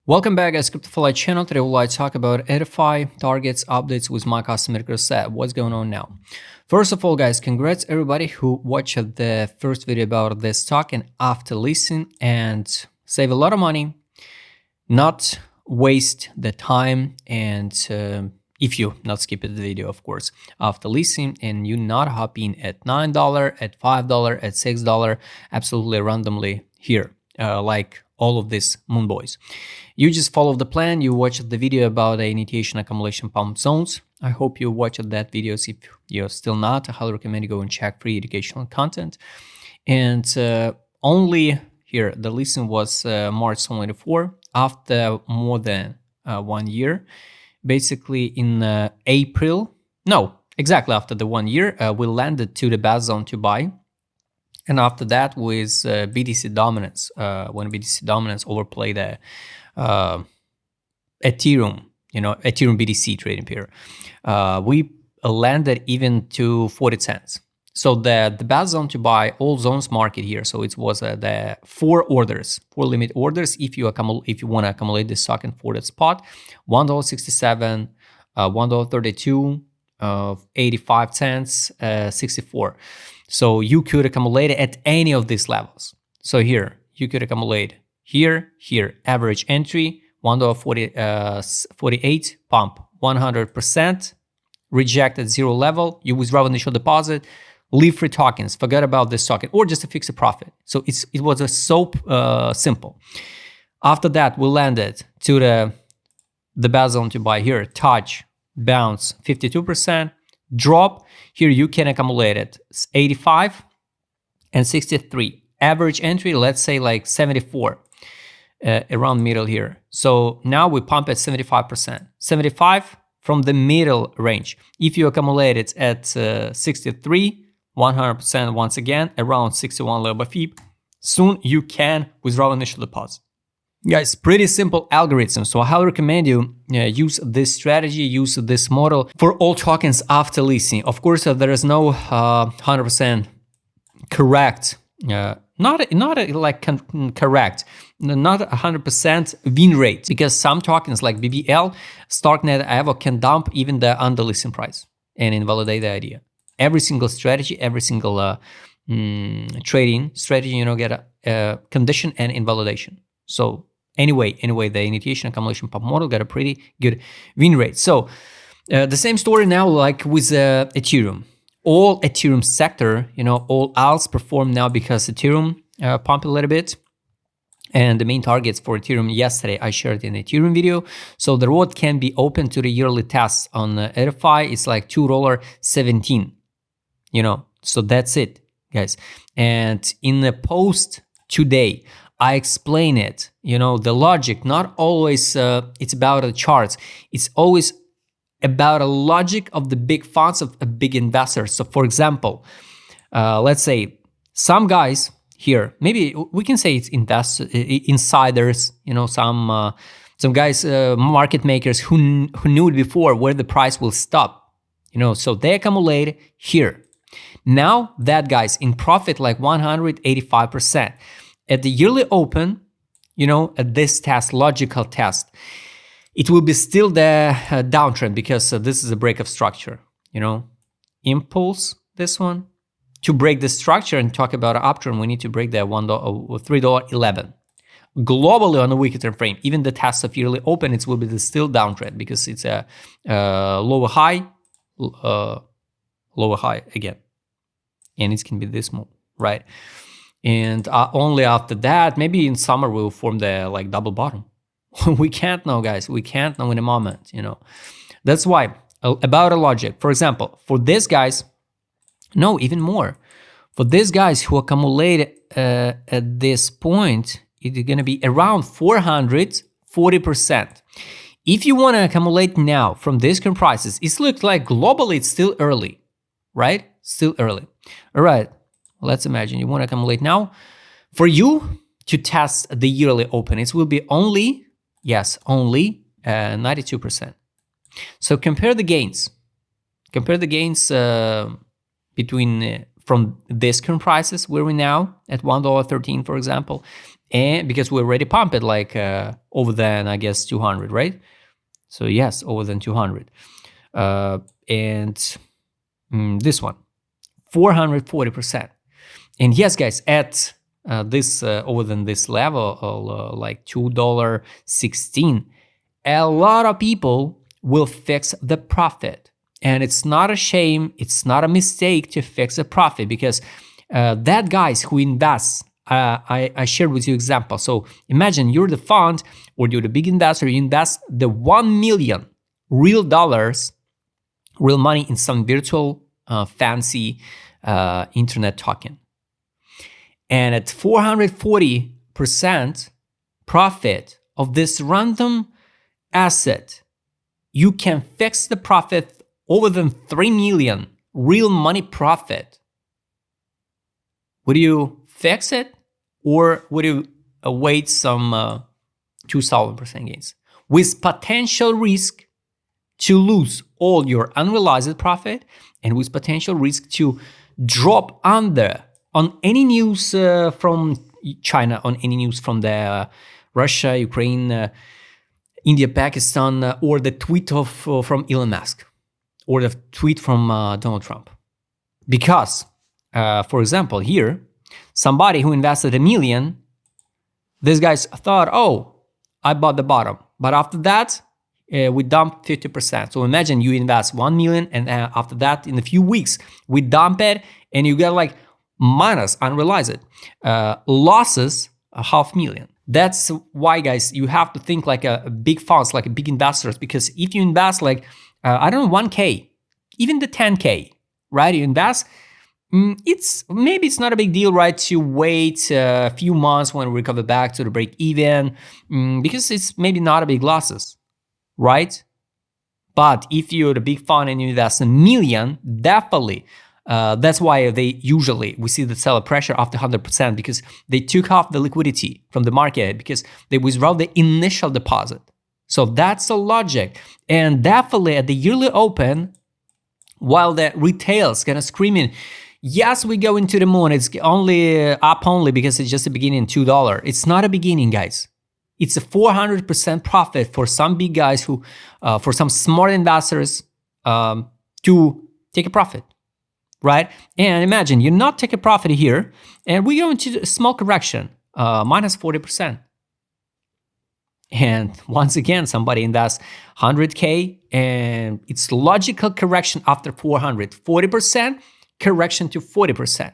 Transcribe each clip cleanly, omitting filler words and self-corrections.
Welcome back guys, EtHFI channel. Today we'll talk about EtherFi targets updates with my customer set. What's going on now? First of all guys, congrats everybody who watched the first video about this stock and after listening and save a lot of money, not waste the time, and if you not skip the video of course after listening and you not hopping at $9, at $5, at $6 absolutely randomly here like all of these moon boys. You just follow the plan. You watched the video about the initiation accumulation pump zones. I hope you watched that video. If you're still not, I highly recommend you go and check free educational content. And only here the listen was March 24. After more than 1 year, basically in April, no, exactly after the 1 year, we landed to the best zone to buy. And after that with BTC dominance, when BTC dominance overplayed the Ethereum, Ethereum BTC trading pair, we landed even to 40 cents. So the best zone to buy, all zones market here. So it was the four limit orders. If you want to accumulate this stock in for that spot, $1.67, $1.32, 85 cents, 64. So you could accumulate it at any of these levels. So here you could accumulate here, average entry $1.48, pump 100%, reject at zero level, you withdraw initial deposit, leave free tokens, forget about this token, or just to fix a profit. So it was so simple. After that, we landed to the best zone to buy here, touch, bounce 52%, drop. Here you can accumulate it 85 and 63. Average entry, let's say like 74, around middle here. So now we pump at 75%. 75 from the middle range. If you accumulate it at 63, 100% once again, around 61 level fee, soon you can withdraw initial deposit. Guys, pretty simple algorithm. So I highly recommend you use this strategy, use this model for all tokens after listing. Of course, there is no 100% correct, not correct, not 100% win rate, because some tokens like BBL, Starknet, Evo can dump even the under listing price and invalidate the idea. Every single strategy, every single trading strategy, get a condition and invalidation. So anyway, the initiation accumulation pump model got a pretty good win rate. So the same story now like with Ethereum. All Ethereum sector, all alts perform now because Ethereum pumped a little bit. And the main targets for Ethereum yesterday, I shared in the Ethereum video. So the road can be open to the yearly tests on EtherFi. It's like $2.17, so that's it, guys. And in the post today, I explain it, the logic, not always it's about the charts. It's always about a logic of the big funds, of a big investors. So for example, let's say some guys here, maybe we can say it's insiders, some guys, market makers who knew before where the price will stop, so they accumulate here. Now that guy's in profit like 185%. At the yearly open, at this test, logical test, it will be still the downtrend because this is a break of structure, impulse, this one. To break the structure and talk about an uptrend, we need to break the $3.11. Globally on the weekly time frame, even the test of yearly open, it will be the still downtrend because it's a lower high again. And it can be this move, right? And only after that, maybe in summer, we'll form the double bottom. We can't know, guys. We can't know in a moment, That's why, about a logic. For example, for these guys, no, even more. For these guys who accumulate at this point, it's going to be around 440%. If you want to accumulate now from these current prices, it looks like globally it's still early, right? Still early. All right. Let's imagine you want to accumulate now. For you to test the yearly open, it will be only 92%. So compare the gains. Compare the gains between from these current prices, where we now at $1.13, for example, and because we already pumped it like over than, I guess, 200, right? So yes, over than 200. And this one, 440%. And yes, guys, at this over than this level, like $2.16, a lot of people will fix the profit. And it's not a shame, it's not a mistake to fix a profit, because that guys who invest, I shared with you example. So imagine you're the fund or you're the big investor, you invest the 1 million real dollars, real money in some virtual fancy internet token. And at 440% profit of this random asset, you can fix the profit over than 3 million real money profit. Would you fix it, or would you await some 2,000% gains with potential risk to lose all your unrealized profit, and with potential risk to drop under on any news from China, on any news from the Russia, Ukraine, India, Pakistan, or the tweet of from Elon Musk, or the tweet from Donald Trump? Because, for example, here, somebody who invested $1 million, these guys thought, oh, I bought the bottom. But after that, we dumped 50%. So imagine you invest 1 million, and after that, in a few weeks, we dump it, and you get like minus unrealized losses, 500,000. That's why, guys, you have to think like a big funds, like a big investors, because if you invest like, I don't know, 1K, even the 10K, right? You invest, it's not a big deal, right? To wait a few months when we recover back to the break even, because it's maybe not a big losses, right? But if you're the big fund and you invest $1 million, definitely. That's why we see the seller pressure after 100%, because they took off the liquidity from the market, because they withdraw the initial deposit. So that's the logic. And definitely at the yearly open, while the retail's gonna screaming, yes, we go into the moon, it's only up only because it's just a beginning, $2. It's not a beginning, guys. It's a 400% profit for some big guys who, for some smart investors, to take a profit. Right? And imagine you not take a profit here, and we go into a small correction, minus 40%. And once again, somebody invests 100K, and it's logical correction after 440%, correction to 40%.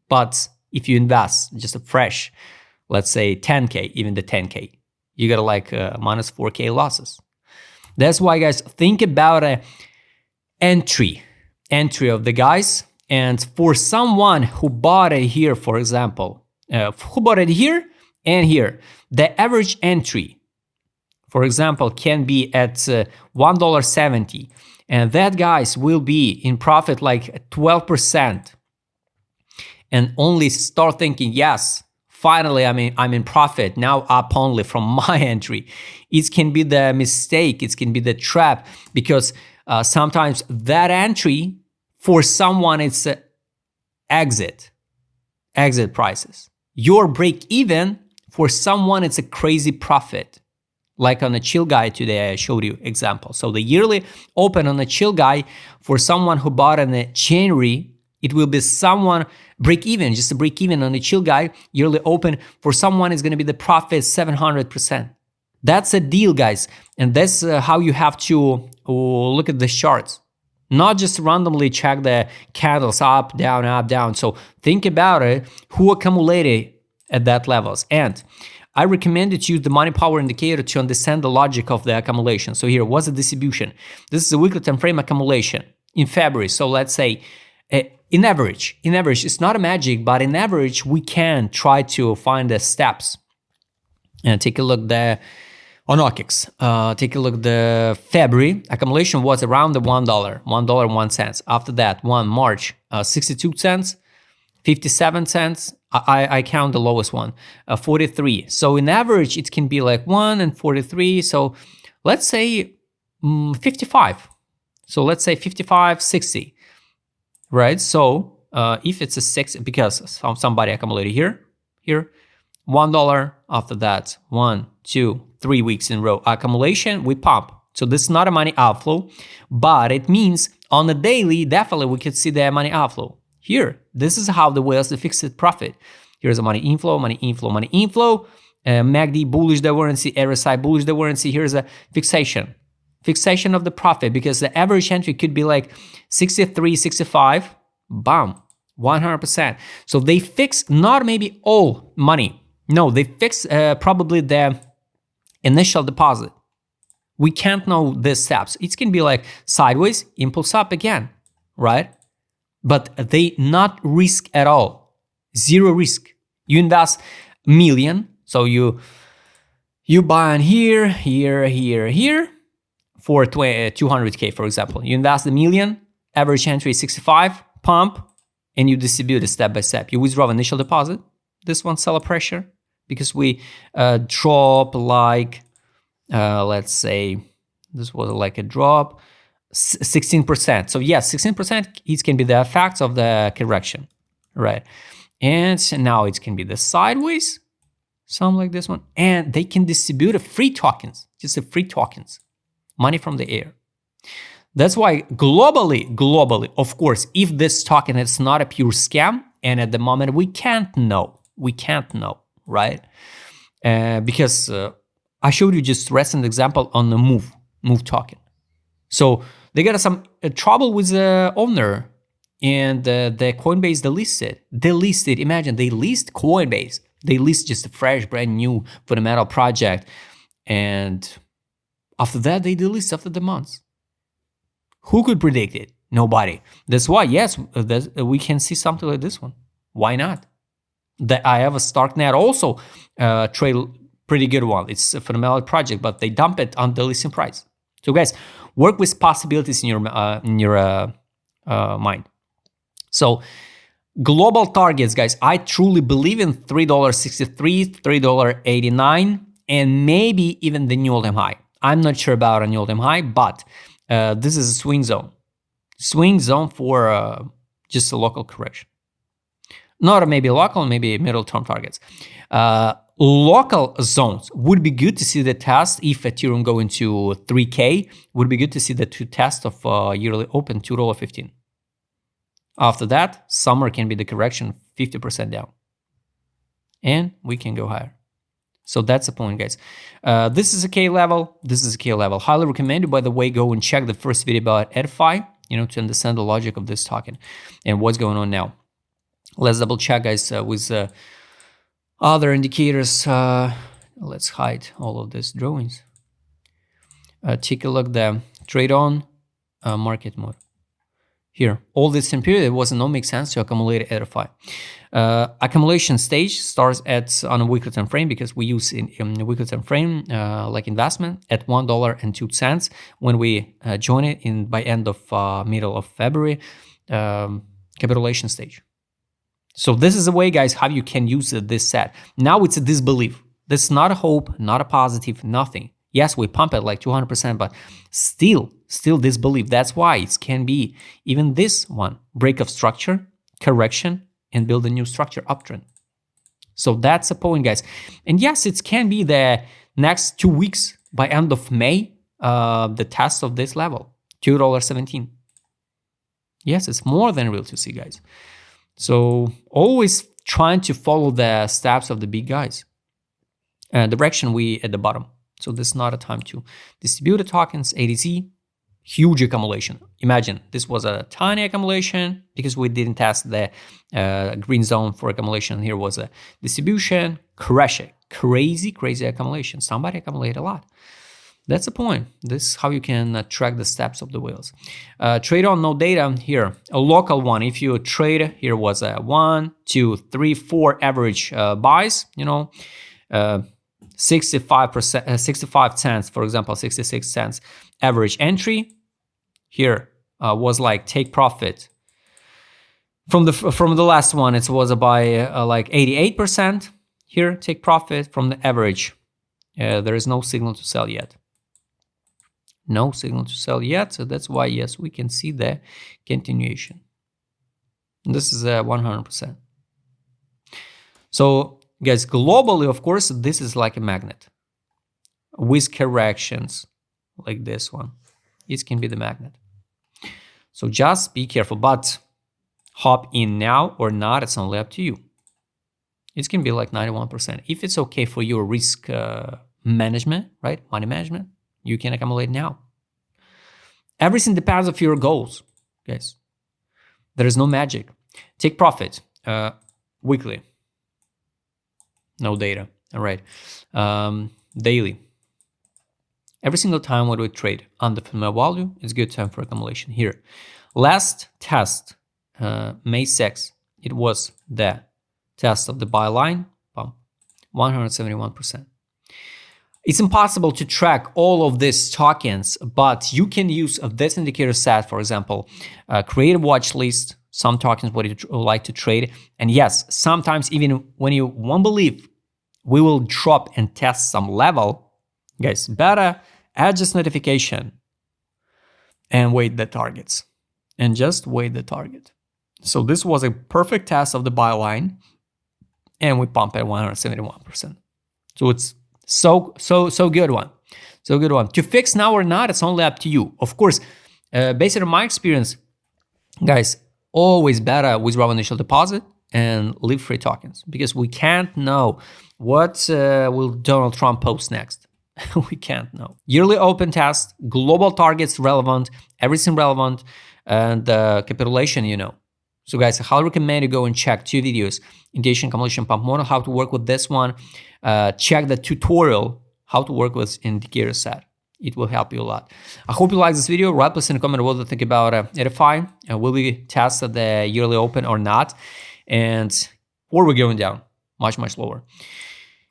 But if you invest just a fresh, let's say 10K, even the 10K, you got like minus 4K losses. That's why, guys, think about a entry of the guys. And for someone who bought it here, for example, who bought it here and here, the average entry, for example, can be at $1.70, and that guys will be in profit like 12%, and only start thinking, yes, finally, I'm in profit now, up only from my entry. It can be the mistake, it can be the trap, because sometimes that entry, for someone, it's exit prices. Your break even, for someone, it's a crazy profit. Like on a chill guy today, I showed you example. So the yearly open on a chill guy, for someone who bought in January, it will be someone break even, just a break even on a chill guy, yearly open. For someone, it's going to be the profit 700%. That's a deal, guys. And that's how you have to look at the charts. Not just randomly check the candles up, down. So think about it, who accumulated at that levels. And I recommend you to use the money power indicator to understand the logic of the accumulation. So here, what's the distribution? This is a weekly time frame accumulation in February. So let's say in average, it's not a magic, but in average, we can try to find the steps. And take a look there. On OKEX, take a look, the February accumulation was around the $1.01. After that, March, 62 cents, 57 cents. I count the lowest one, 43. So in average, it can be like 1 and 43. So let's say 55. So let's say 55, 60, right? So if it's a 6, because somebody accumulated here, $1. After that, 1, 2, 3 weeks in a row. Accumulation, we pump. So this is not a money outflow, but it means on a daily, definitely we could see the money outflow. Here, this is how the whales fix it profit. Here's a money inflow, money inflow, money inflow. MACD bullish divergence, RSI bullish divergence. Here's a fixation of the profit, because the average entry could be like 63, 65, bam, 100%. So they fix not maybe all money. No, they fix probably the initial deposit. We can't know these steps. It can be like sideways, impulse up again, right? But they not risk at all. Zero risk. You invest $1 million. So you buy on here, here for 200K, for example. You invest $1 million, average entry 65, pump, and you distribute it step by step. You withdraw initial deposit. This one seller pressure, because we drop like, let's say, this was like a drop, 16%. So yes, 16%, it can be the effects of the correction, right? And now it can be the sideways, something like this one. And they can distribute a free tokens, just a free tokens, money from the air. That's why globally, of course, if this token is not a pure scam, and at the moment we can't know, right? Because I showed you just recent example on the move token. So they got some trouble with the owner, and the Coinbase delisted. Imagine they list Coinbase. They list just a fresh, brand new fundamental project, and after that they delist after the months. Who could predict it? Nobody. That's why, yes, we can see something like this one. Why not? I have a Starknet also trade pretty good one. It's a fundamental project, but they dump it on the listing price. So guys, work with possibilities in your mind. So global targets, guys, I truly believe in $3.63, $3.89, and maybe even the new all-time high. I'm not sure about a new all-time high, but this is a swing zone. Swing zone for just a local correction. Not maybe local, maybe middle term targets. Local zones would be good to see the test if Ethereum go into 3K. Would be good to see the two tests of yearly open $2.15. After that, summer can be the correction 50% down, and we can go higher. So that's the point, guys. This is a K level. This is a K level. Highly recommended. By the way, go and check the first video about EtherFi, to understand the logic of this token and what's going on now. Let's double check, guys, with other indicators. Let's hide all of these drawings. Take a look the trade on market mode. Here, all this in period, it was no make sense to accumulate EtherFi. Accumulation stage starts on a weekly time frame, because we use in a weekly time frame like investment at $1.02 when we join it by end of middle of February. Capitulation stage. So this is a way, guys, how you can use this set. Now it's a disbelief. This is not a hope, not a positive, nothing. Yes, we pump it like 200%, but still disbelief. That's why it can be even this one, break of structure, correction, and build a new structure uptrend. So that's the point, guys. And yes, it can be the next 2 weeks by end of May, the test of this level, $2.17. Yes, it's more than real to see, guys. So always trying to follow the steps of the big guys. Direction we at the bottom. So this is not a time to distribute the tokens. ADZ, huge accumulation. Imagine this was a tiny accumulation because we didn't test the green zone for accumulation. Here was a distribution, crash it. Crazy accumulation. Somebody accumulated a lot. That's the point. This is how you can track the steps of the whales. Trade on no data here. A local one. If you trade, here was a 1, 2, 3, 4 average buys. 65 cents, for example, 66 cents average entry. Here was like take profit. From the last one, it was by like 88%. Here, take profit from the average. There is no signal to sell yet. No signal to sell yet, so that's why, yes, we can see the continuation. This is 100%. So Guys, globally, of course, this is like a magnet with corrections like this one. It can be the magnet. So just be careful, but hop in now or not, it's only up to you. It can be like 91%. If it's okay for your risk management, right? Money management, you can accumulate now. Everything depends on your goals, guys. There is no magic. Take profit weekly. No data. All right. Daily. Every single time when we trade under fundamental value, it's good time for accumulation here. Last test, May 6th, it was the test of the buy line, 171%. It's impossible to track all of these tokens, but you can use this indicator set, for example, create a watch list, some tokens what you like to trade. And yes, sometimes even when you won't believe we will drop and test some level, guys, better adjust notification and wait the targets. And just wait the target. So this was a perfect test of the buy line, and we pump at 171%. So it's so good one. So good one. To fix now or not, it's only up to you. Of course, based on my experience, guys, always better withdraw initial deposit and leave free tokens, because we can't know what will Donald Trump post next. We can't know. Yearly open test, global targets relevant, everything relevant, and capitulation, you know. So guys, I highly recommend you go and check 2 videos, Indentation Accumulation Pump Model, how to work with this one. Check the tutorial, how to work with indicator set. It will help you a lot. I hope you like this video. Write please in the comment what you think about EtherFi. Will we test the yearly open or not? Or we're going down much lower.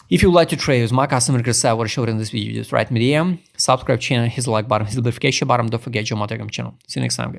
If you like to trade with my customer set, what I showed in this video, just write me DM, subscribe channel, hit the like button, hit the notification button. Don't forget your Telegram channel. See you next time, guys.